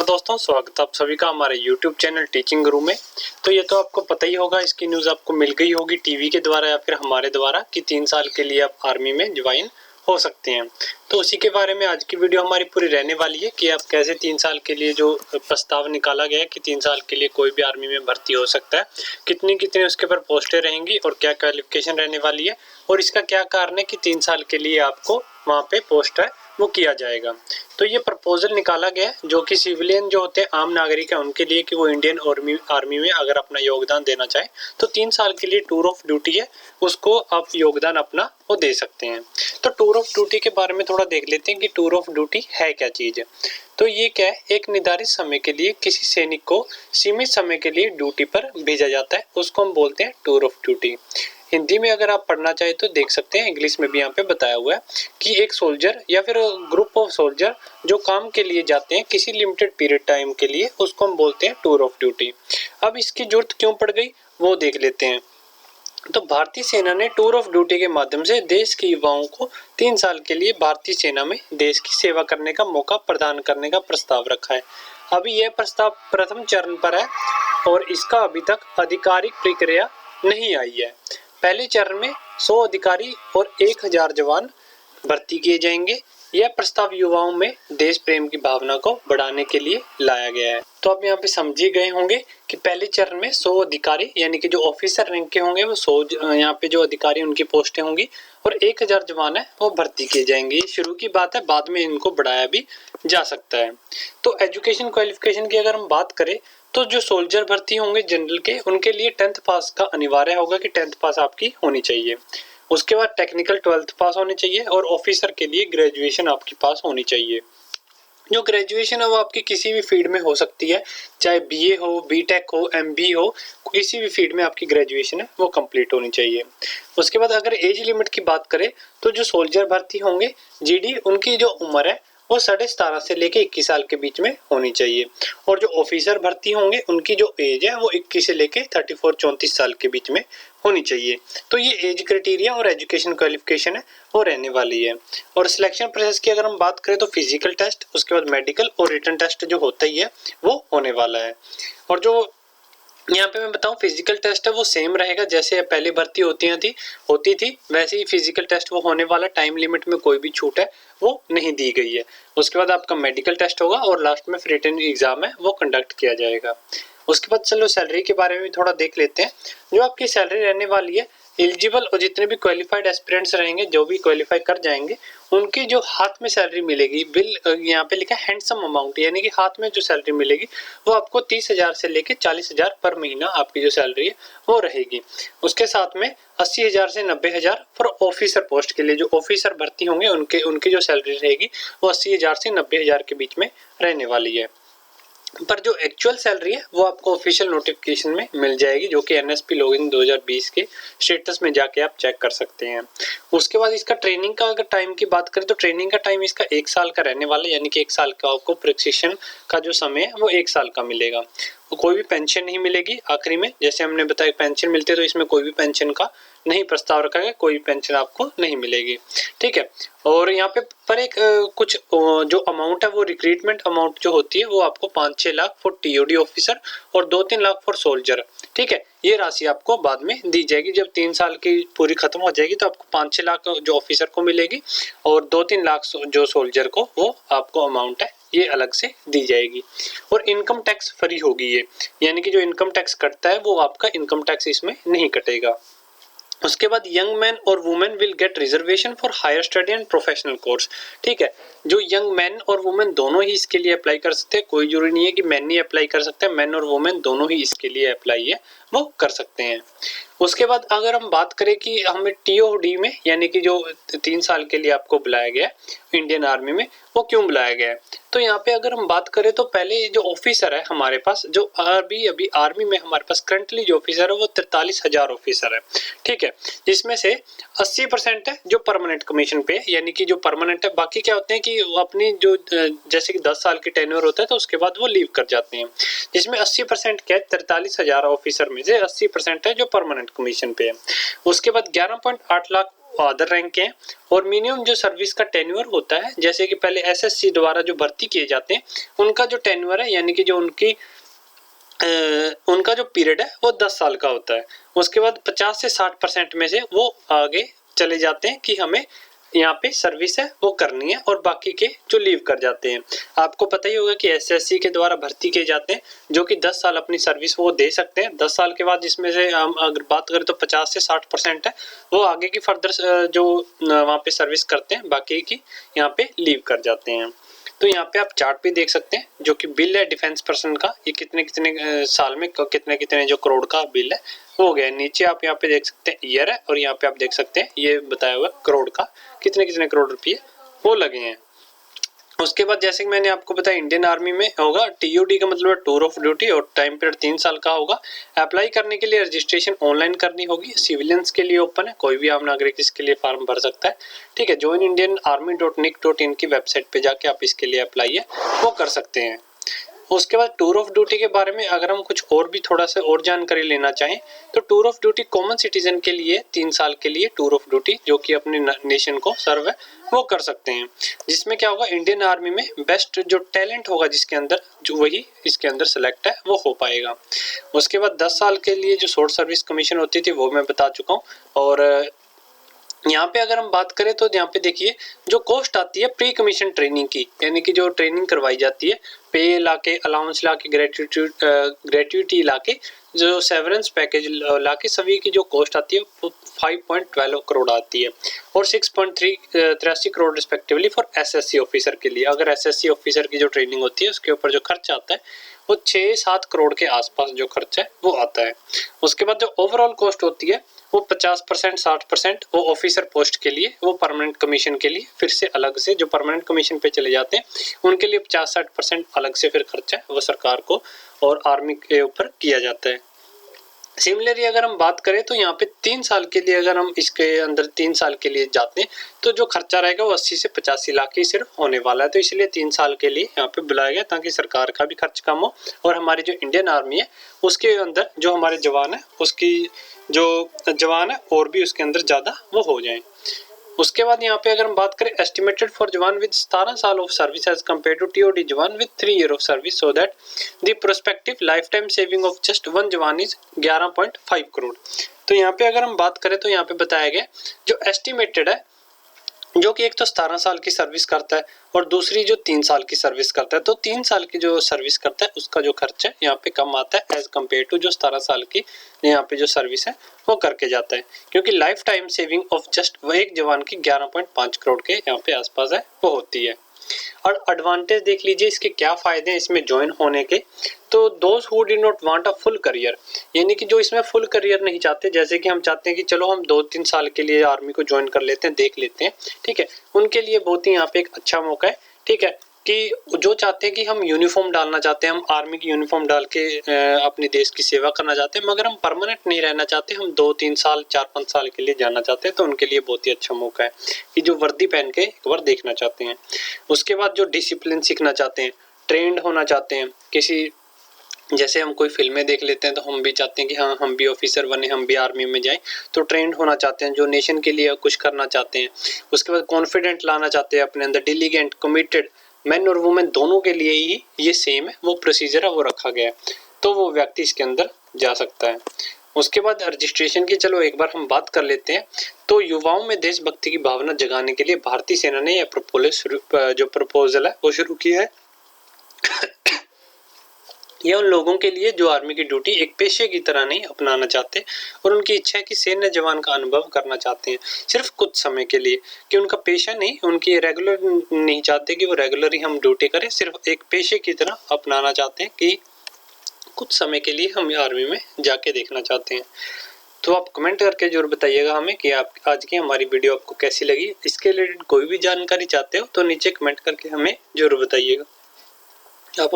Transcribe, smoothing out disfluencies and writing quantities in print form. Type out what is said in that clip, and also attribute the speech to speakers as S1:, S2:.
S1: दोस्तों, स्वागत है आप सभी का हमारे YouTube चैनल टीचिंग गुरु में। तो ये तो आपको पता ही होगा, इसकी न्यूज़ आपको मिल गई होगी टीवी के द्वारा या फिर हमारे द्वारा कि 3 साल के लिए आप आर्मी में ज्वाइन हो सकते हैं। तो उसी के बारे में आज की वीडियो हमारी पूरी रहने वाली है कि आप कैसे 3 साल के लिए जो प्रस्ताव निकाला गया है कि 3 साल के लिए कोई भी आर्मी में भर्ती हो सकता है, कितनी कितनी उसके ऊपर पोस्टें रहेंगी और क्या क्वालिफिकेशन रहने वाली है और इसका क्या कारण है कि 3 साल के लिए आपको वहाँ पे पोस्ट है वो किया जाएगा। तो ये प्रपोजल निकाला गया है जो कि सिविलियन जो होते हैं, आम नागरिक है, उनके लिए कि वो इंडियन आर्मी में अगर अपना योगदान देना चाहे तो 3 साल के लिए टूर ऑफ ड्यूटी है, उसको आप योगदान अपना वो दे सकते हैं। तो टूर ऑफ ड्यूटी के बारे में थोड़ा देख लेते हैं कि टूर ऑफ ड्यूटी है क्या चीज़ है। तो ये क्या है, एक निर्धारित समय के लिए किसी सैनिक को सीमित समय के लिए ड्यूटी पर भेजा जाता है, उसको हम बोलते हैं टूर ऑफ ड्यूटी। हिंदी में अगर आप पढ़ना चाहे तो देख सकते हैं, इंग्लिश में भी यहाँ पे बताया हुआ है कि एक सोल्जर या फिर ग्रुप ऑफ सोल्जर जो काम के लिए जाते हैं किसी लिमिटेड पीरियड टाइम के लिए, उसको हम बोलते हैं टूर ऑफ ड्यूटी। अब इसकी जरूरत क्यों पड़ गई वो देख लेते हैं। तो भारतीय सेना ने टूर ऑफ ड्यूटी के माध्यम से देश के युवाओं को 3 साल के लिए भारतीय सेना में देश की सेवा करने का मौका प्रदान करने का प्रस्ताव रखा है। अभी यह प्रस्ताव प्रथम चरण पर है और इसका अभी तक आधिकारिक प्रक्रिया नहीं आई है। पहले चरण में 100 अधिकारी और 1000 जवान भर्ती किए जाएंगे। यह प्रस्ताव युवाओं में देश प्रेम की भावना को बढ़ाने के लिए लाया गया है। तो आप यहाँ पे समझी गए होंगे कि पहले चरण में 100 अधिकारी यानी कि जो ऑफिसर रैंक के होंगे वो 100 यहाँ पे जो अधिकारी उनकी पोस्टें होंगी और 1000 जवान है वो भर्ती किए जाएंगे। ये शुरू की बात है, बाद में इनको बढ़ाया भी जा सकता है। तो एजुकेशन क्वालिफिकेशन की अगर हम बात करें तो जो सोल्जर भर्ती होंगे जनरल के, उनके लिए 10th पास का अनिवार्य होगा कि 10th पास आपकी होनी चाहिए। उसके बाद टेक्निकल 12th पास होनी चाहिए और ऑफिसर के लिए ग्रेजुएशन आपके पास होनी चाहिए। जो ग्रेजुएशन है वो आपकी किसी भी फील्ड में हो सकती है, चाहे बीए हो, बीटेक हो, एमबी हो, किसी भी फील्ड में आपकी ग्रेजुएशन है वो कंप्लीट होनी चाहिए। उसके बाद अगर एज लिमिट की बात करें तो जो सोल्जर भर्ती होंगे जीडी, उनकी जो उम्र है वो 17.5 से लेके 21 साल के बीच में होनी चाहिए और जो ऑफिसर भर्ती होंगे उनकी जो एज है वो 21 से लेके 34 साल के बीच में होनी चाहिए। तो ये एज क्राइटेरिया और एजुकेशन क्वालिफिकेशन है वो रहने वाली है। और सिलेक्शन प्रोसेस की अगर हम बात करें तो फिजिकल टेस्ट, उसके बाद मेडिकल और रिटन टेस्ट जो होता ही है वो होने वाला है। और जो यहाँ पे मैं बताऊं फिजिकल टेस्ट है वो सेम रहेगा जैसे पहले भर्ती होती थी वैसे ही फिजिकल टेस्ट वो होने वाला। टाइम लिमिट में कोई भी छूट है वो नहीं दी गई है। उसके बाद आपका मेडिकल टेस्ट होगा और लास्ट में रिटन एग्जाम है वो कंडक्ट किया जाएगा। उसके बाद चलो सैलरी के बारे में भी थोड़ा देख लेते हैं। जो आपकी सैलरी रहने वाली है, एलिजिबल और जितने भी क्वालिफाइड एस्पिरेंट्स रहेंगे, जो भी क्वालिफाई कर जाएंगे, उनकी जो हाथ में सैलरी मिलेगी, बिल यहाँ पे लिखा है हैंडसम अमाउंट, यानी कि हाथ में जो सैलरी मिलेगी वो आपको 30,000 से लेके 40,000 पर महीना आपकी जो सैलरी है वो रहेगी। उसके साथ में 80,000 से 90,000 फॉर ऑफिसर पोस्ट के लिए, जो ऑफिसर भर्ती होंगे उनकी जो सैलरी रहेगी वो 80,000 से 90,000 के बीच में रहने वाली है। पर जो एक्चुअल सैलरी है वो आपको ऑफिशियल नोटिफिकेशन में मिल जाएगी, जो कि एनएसपी लॉगिन 2020 के स्टेटस में जाके आप चेक कर सकते हैं। उसके बाद इसका ट्रेनिंग का अगर टाइम की बात करें तो ट्रेनिंग का टाइम इसका 1 साल का रहने वाला है, यानी कि 1 साल का आपको प्रशिक्षण का जो समय है वो 1 साल का मिलेगा। तो कोई भी पेंशन नहीं मिलेगी आखिरी में, जैसे हमने बताया पेंशन मिलती है, तो इसमें कोई भी पेंशन का नहीं प्रस्ताव रखा गया, कोई पेंशन आपको नहीं मिलेगी। ठीक है। और यहाँ पे पर एक कुछ जो अमाउंट है वो रिक्रूटमेंट अमाउंट जो होती है वो आपको 5-6 लाख फॉर टीओडी ऑफिसर और 2-3 लाख फॉर सोल्जर। ठीक है, ये राशि आपको बाद में दी जाएगी। जब 3 साल की पूरी खत्म हो जाएगी तो आपको 5-6 लाख जो ऑफिसर को मिलेगी और 2-3 लाख जो सोल्जर को वो आपको अमाउंट है ये अलग से दी जाएगी। और इनकम टैक्स फ्री होगी ये, यानी कि जो इनकम टैक्स कटता है वो आपका इनकम टैक्स इसमें नहीं कटेगा। उसके बाद यंग मैन और women will get reservation for higher study and professional course. ठीक है, जो यंग मैन और वुमेन दोनों ही इसके लिए अप्लाई कर सकते हैं, कोई जरूरी नहीं है कि मैन ही अप्लाई कर सकते हैं, मैन और वुमेन दोनों ही इसके लिए अप्लाई है वो कर सकते हैं। उसके बाद अगर हम बात करें कि हमें टीओडी में, यानी कि जो 3 साल के लिए आपको बुलाया गया इंडियन आर्मी में, वो क्यों बुलाया गया है, तो यहाँ पे अगर हम बात करें तो पहले जो ऑफिसर है हमारे पास, जो अभी आर्मी में हमारे पास करंटली जो ऑफिसर है वो 43,000 ऑफिसर है। ठीक है, जिसमें से 80% है जो परमानेंट कमीशन पे है, यानी कि जो परमानेंट है। बाकी क्या होते हैं कि वो अपनी जो जैसे कि 10 साल की टेन्योर होता है तो उसके बाद वो लीव कर जाते हैं, जिसमें 80% क्या है, 43,000 ऑफिसर में से 80% है जो परमानेंट कमीशन पे है। उसके बाद 11.8 लाख अदर रैंक के हैं। और मिनिमम जो सर्विस का टेन्योर होता है, जैसे कि पहले एसएससी द्वारा जो भर्ती किए जाते हैं उनका जो टेन्योर है, यानी कि जो उनका जो पीरियड है वो 10 साल का होता है। उसके बाद 50 से 60% में से वो आगे चले जाते हैं कि हमें यहाँ पे सर्विस है वो करनी है, और बाकी के जो लीव कर जाते हैं। आपको पता ही होगा कि एसएससी के द्वारा भर्ती किए जाते हैं जो कि 10 साल अपनी सर्विस वो दे सकते हैं। 10 साल के बाद इसमें से हम अगर बात करें तो 50 से 60% है वो आगे की फर्दर जो वहाँ पे सर्विस करते हैं, बाकी की यहाँ पे लीव कर जाते हैं। तो यहाँ पे आप चार्ट भी देख सकते हैं जो कि बिल है डिफेंस पर्सन का, ये कितने कितने साल में कितने कितने जो करोड़ का बिल है हो गया। नीचे आप यहाँ पे देख सकते हैं ईयर है, और यहाँ पे आप देख सकते हैं ये बताया हुआ करोड़ का कितने कितने करोड़ रुपये वो लगे हैं। उसके बाद जैसे कि मैंने आपको बताया इंडियन आर्मी में होगा टीयूडी का मतलब है टूर ऑफ ड्यूटी, और टाइम पीरियड 3 साल का होगा। अप्लाई करने के लिए रजिस्ट्रेशन ऑनलाइन करनी होगी। सिविलियंस के लिए ओपन है, कोई भी आम नागरिक इसके लिए फॉर्म भर सकता है। ठीक है, joinindianarmy.nic.in की वेबसाइट पे जाके आप इसके लिए अप्लाई है वो कर सकते हैं। उसके बाद टूर ऑफ ड्यूटी के बारे में अगर हम कुछ और भी थोड़ा सा और जानकारी लेना चाहें तो tour of duty common citizen के लिए 3 साल के लिए टूर ऑफ ड्यूटी जो कि अपने नेशन को सर्व है वो कर सकते हैं। जिसमें क्या होगा, इंडियन आर्मी में बेस्ट जो टैलेंट होगा जिसके अंदर जो वही इसके अंदर सेलेक्ट है वो हो पाएगा। उसके बाद 10 साल के लिए जो शॉर्ट सर्विस कमीशन होती थी वो मैं बता चुका हूँ। और यहाँ पे अगर हम बात करें तो यहाँ पे देखिए जो कॉस्ट आती है प्री कमीशन ट्रेनिंग की, यानी कि जो ट्रेनिंग करवाई जाती है, पे लाके, अलाउंस लाके, ग्रेट्युटी लाके, जो सेवरेंस पैकेज लाके सभी की जो कॉस्ट आती है वो 5.12 करोड़ आती है, और 6.83 crore respectively for SSC officer के लिए। अगर एसएससी ऑफिसर की जो ट्रेनिंग होती है उसके ऊपर जो खर्च आता है वो 6-7 करोड़ के आसपास जो खर्च है वो आता है। उसके बाद जो ओवरऑल कॉस्ट होती है वो 50% 60% वो ऑफिसर पोस्ट के लिए, वो परमानेंट कमीशन के लिए फिर से अलग से जो परमानेंट कमीशन पे चले जाते हैं उनके लिए 50-60% अलग से फिर खर्चा है वो सरकार को और आर्मी के ऊपर किया जाता है। सिमिलरली अगर हम बात करें तो यहाँ पे 3 साल के लिए अगर हम इसके अंदर 3 साल के लिए जाते हैं तो जो खर्चा रहेगा वो 80 से 85 लाख ही सिर्फ होने वाला है। तो इसलिए 3 साल के लिए यहाँ पे बुलाया गया ताकि सरकार का भी खर्च कम हो और हमारी जो इंडियन आर्मी है उसके अंदर जो हमारे जवान है उसकी जो जवान है और भी उसके अंदर ज़्यादा वो हो जाए। उसके बाद यहाँ पे अगर हम बात करें एस्टिमेटेड फॉर जवान विद 17 साल of service as compare to TOD जवान with 3 year of service, so that the prospective lifetime saving of just 1 जवान इज 11.5 करोड़। तो यहाँ पे अगर हम बात करें तो यहाँ पे बताया गया जो एस्टिमेटेड है जो कि एक तो 17 साल की सर्विस करता है और दूसरी जो 3 साल की सर्विस करता है, तो 3 साल की जो सर्विस करता है उसका जो खर्चा है यहाँ पे कम आता है एज कम्पेयर टू जो 17 साल की यहाँ पे जो सर्विस है वो करके जाता है, क्योंकि life time saving of just एक जवान की 11.5 करोड़ के यहाँ पे आसपास है वो होती है। और एडवांटेज देख लीजिए इसके क्या फायदे हैं इसमें ज्वाइन होने के। तो those who did not want a full career, यानी कि जो इसमें फुल करियर नहीं चाहते, जैसे कि हम चाहते हैं कि चलो हम 2-3 साल के लिए आर्मी को ज्वाइन कर लेते हैं, देख लेते हैं, ठीक है, उनके लिए बहुत ही यहाँ पे एक अच्छा मौका है। ठीक है, कि जो चाहते हैं कि हम यूनिफॉर्म डालना चाहते हैं, हम आर्मी की यूनिफॉर्म डाल के अपने देश की सेवा करना चाहते हैं, मगर हम परमानेंट नहीं रहना चाहते, हम 2-3 साल 4-5 साल के लिए जाना चाहते हैं, तो उनके लिए बहुत ही अच्छा मौका है कि जो वर्दी पहन के एक बार देखना चाहते हैं। उसके बाद जो डिसिप्लिन सीखना चाहते हैं, ट्रेंड होना चाहते हैं, किसी जैसे हम कोई फिल्में देख लेते हैं तो हम भी चाहते हैं कि हाँ हम भी ऑफिसर बने, हम भी आर्मी में जाएं, तो ट्रेंड होना चाहते हैं, जो नेशन के लिए कुछ करना चाहते हैं। उसके बाद कॉन्फिडेंट लाना चाहते हैं अपने अंदर, डिलीगेंट, कमिटेड, मैन और वुमेन दोनों के लिए ही ये सेम है, वो प्रोसीजर है वो रखा गया है, तो वो व्यक्ति इसके अंदर जा सकता है। उसके बाद रजिस्ट्रेशन की चलो एक बार हम बात कर लेते हैं। तो युवाओं में देशभक्ति की भावना जगाने के लिए भारतीय सेना ने यह प्रपोजल है वो शुरू किया है। यह उन लोगों के लिए जो आर्मी की ड्यूटी एक पेशे की तरह नहीं अपनाना चाहते और उनकी इच्छा है कि सैन्य जवान का अनुभव करना चाहते हैं सिर्फ कुछ समय के लिए, कि उनका पेशा नहीं, उनकी रेगुलर नहीं चाहते कि वो रेगुलर ही हम ड्यूटी करें, सिर्फ एक पेशे की तरह अपनाना चाहते हैं कि कुछ समय के लिए हम आर्मी में जाके देखना चाहते हैं। तो आप कमेंट करके जरूर बताइएगा हमें कि आप आज की हमारी वीडियो आपको कैसी लगी। इसके रिलेटेड कोई भी जानकारी चाहते हो तो नीचे कमेंट करके हमें जरूर बताइएगा। आप